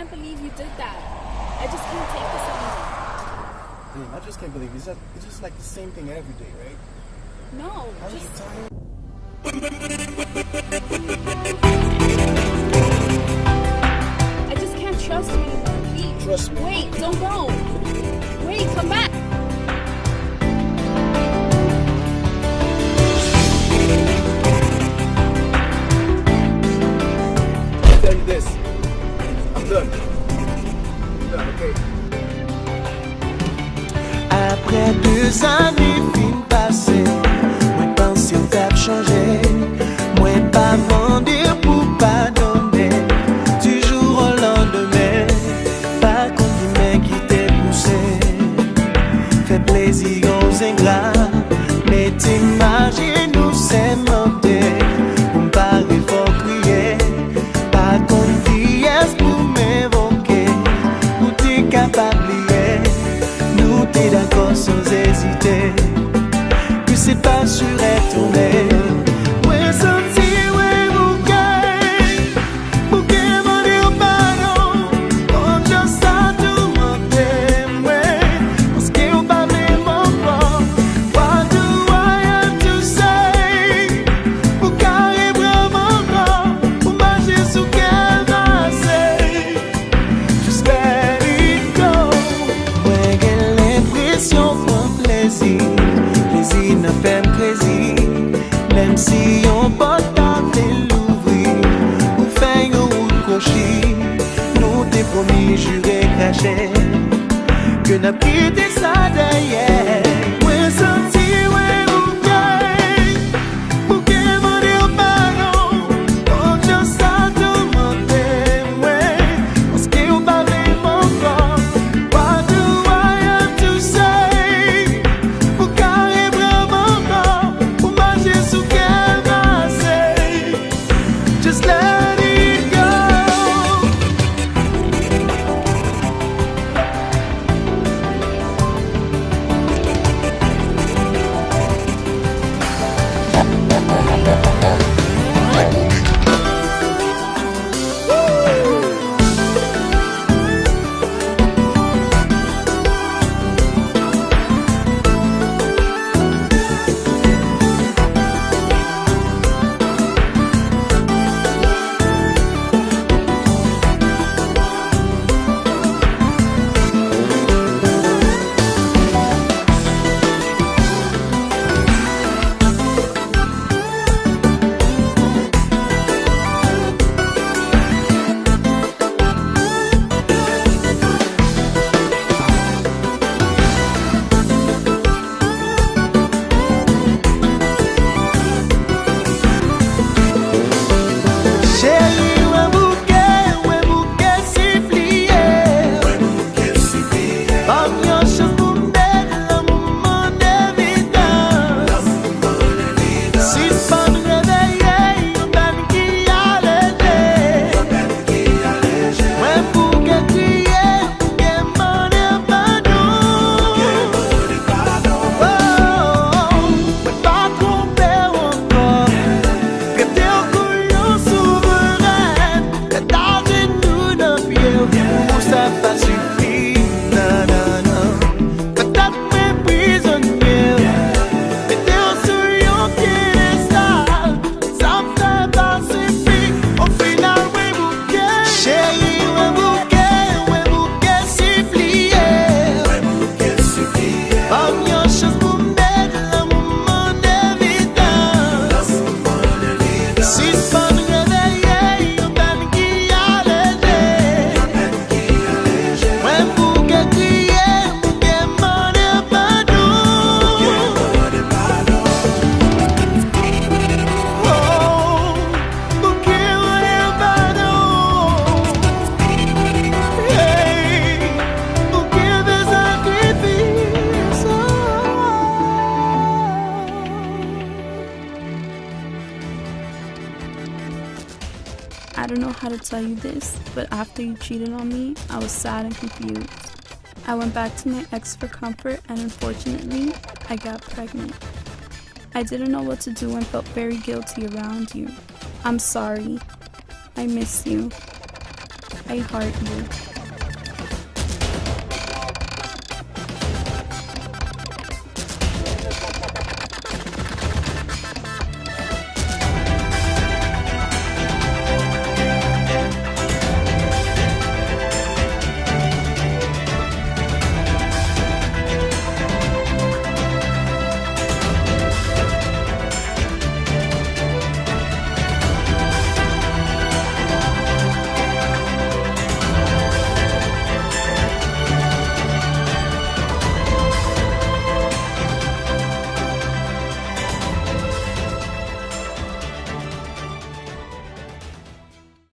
can't believe you did that. I just can't take this anymore. Damn, I just can't believe it. It's just like the same thing every day, right? No, Aren't you tired? I just can't trust you anymore. Please. Trust me. Wait, don't go. Wait, come back. I'll tell you this. I'm done. Okay? Après 2 années fin passées, moi pense que t'as changé. Moi pas mentir pour pas donner. Du jour au lendemain, pas compliment qui t'est poussé. Fait plaisir aux ingrats, mais t'imagines nous c'est menté. On parle faut crier, pas confiance pour m'évoquer. Ou t'es capable nous t'es d'accord sans hésiter. Puis c'est pas sur retourner. Ouais, senti, ouais, Bouke, m'en dire pardon. On just a tout monté, ouais. Parce qu'on parle mon corps. What do I have to say? Pour carrer vraiment corps. Pour marcher sous quel massé. Just let it go. Ouais, quelle impression prend plaisir. Plaisir ne fait plaisir. Même si on porte l'ouvrir. Ou fait un route cochée. Nous t'es promis, juré, craché. Que n'a quitté ça derrière. Ouais, senti, ouais, Bouke, m'en dire pardon. On just a tout monté, ouais. Parce qu'on parle mon corps. What do I have to say? Pour carrer vraiment corps. Pour marcher sous quel massé. Just let it go. I don't know how to tell you this, but after you cheated on me, I was sad and confused. I went back to my ex for comfort, and unfortunately, I got pregnant. I didn't know what to do and felt very guilty around you. I'm sorry. I miss you. I heart you.